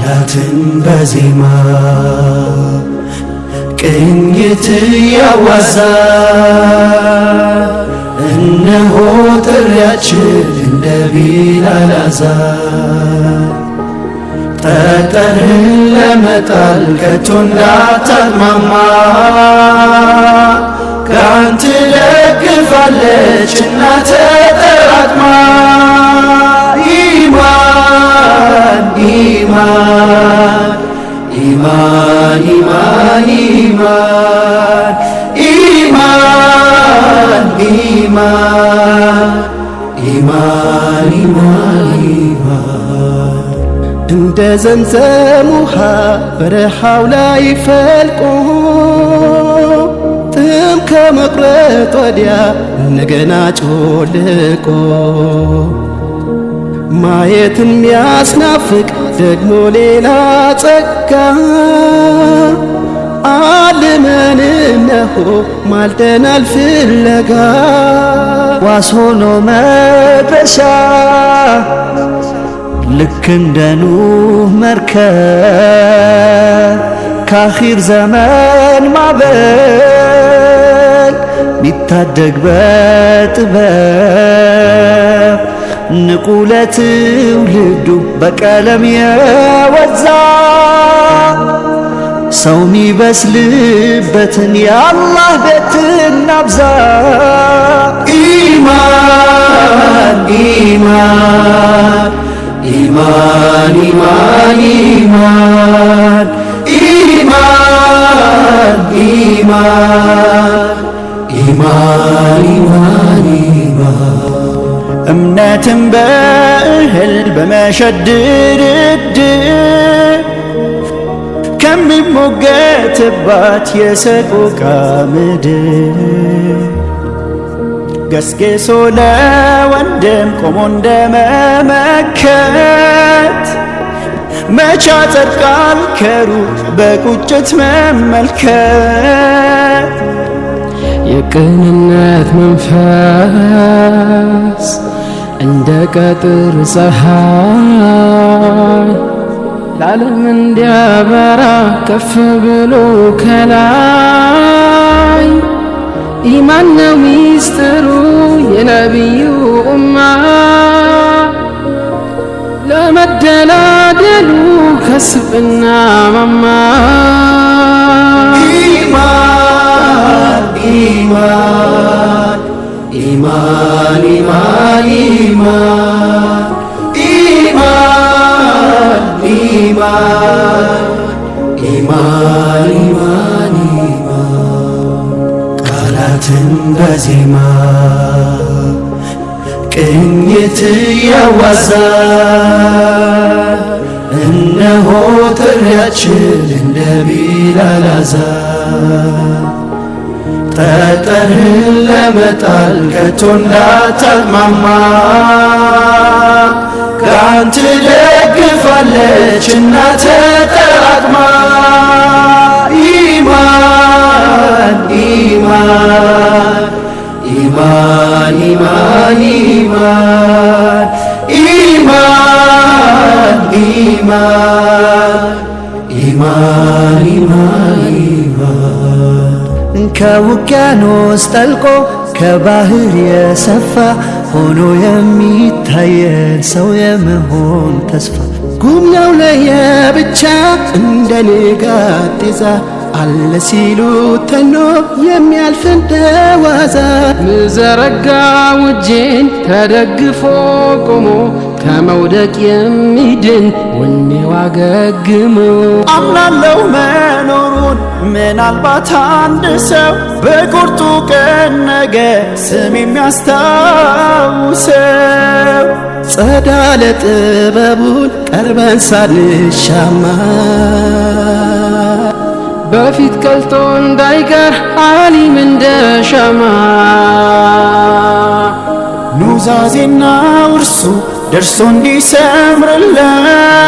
ቃላትን በዜማ ቅኝት ያዋዛ እነሆ ጥሪያችን እንደ ቢላል አዛን ጠጠርን ለመጣል ከቶ እንዳታቅማማ ካንተ ደግፋለች እናተ ተጠራቅማ ኢማን ኢማን ኢማን ኢማን ኢማን ኢማን ኢማን ኢማን ኢማን እንደ ዘምዘም ውሃ በረሃው ላይ ፈልቆ ጥም ከመቁረጥ ወዲያ እንደገና ጮልቆ ማየትን ሚያስናፍቅ ደግሞ ሌላ ጸጋ አልመን እነሆ ማልደናል ፍለጋ ዋስ ሆኖ መድረሻ ልክ እንደ ኑህ መርከብ ከአኺር ዘመን ማዕበል ሚታደግ በጥበብ ንቁ ለትውልዱ በቀለም የወዛ ሰው ሚበስልበትን የአላህ ቤት እናብዛ ኢማን ኢማን ኢማን ኢማን ኢማን ኢማን ኢማን ኢማን ኢማን እምነትን በእህል በመሸድድ ከሚሞገትባት የሰቆቃ ምድር ገስጌሶ ለወንድም ቆሞ እንደመመከት መቻ ጸድቃል ከሩቅ በቁጭት መመልከት የቅንነት መንፈስ እንደ ቀትር ፀሐይ ለዓለም እንዲያበራ ከፍ ብሎ ከላይ ኢማን ነው ሚስጥሩ የነቢዩ ኡማ ለመደላደሉ ከስብና ማማ ኢማን ኢማን ኢማን ኢማን ኢማን ኢማን ኢማን ኢማን ኢማን ቃላትን በዜማ ቅኝት ያዋዛ እነሆ ጥሪያችን እንደ ቢላል አዛን ጠጠርን ለመጣል ከቶ እንዳታቅማማ ካንተ ደግፋለች እናተ ተጠራቅማ ኢማን ኢማን ኢማን ኢማን ኢማን ኢማን ኢማን ኢማን ኢማን ከውቅያኖስ ጠልቆ ከባህር የሰፋ ሆኖ የሚታየን ሰው የመሆን ተስፋ ጉም ነው ለየብቻ እንደ ንጋት ጤዛ አለ ሲሉ ተኖ የሚያልፍ እንደዋዛ ምዘረጋው እጄን ተደግፎ ቆሞ ከመውደቅ የሚድን ወኔው አገግሞ አምናለሁ መኖሩን ምናልባት አንድ ሰው በቁርጡ ቀን ነገ ስም የሚያስታውሰው ጸዳለ ጥበቡን ቀርበን ሳንሻማ በፊት ቀልጦ እንዳይቀር ዓሊም እንደ ሻማ ኑዛዜና ውርሱ ደርሶ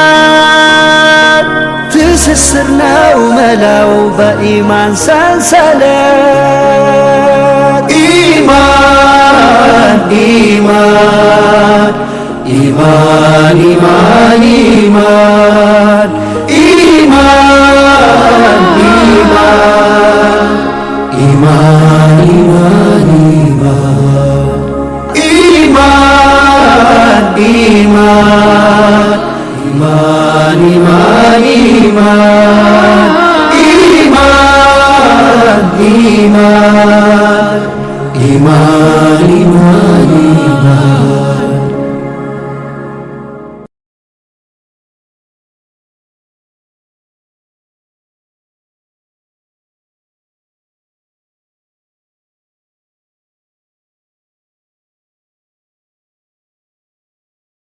እንዲሰምርለት ትስስር ነው መላው በኢማን ሰንሰለት ኢማን ኢማን ኢማን ኢማን ኢማን ኢማን ኢማን ኢማን ኢማን ኢማን ኢማን ኢማን ኢማን ኢማን ኢማን ኢማን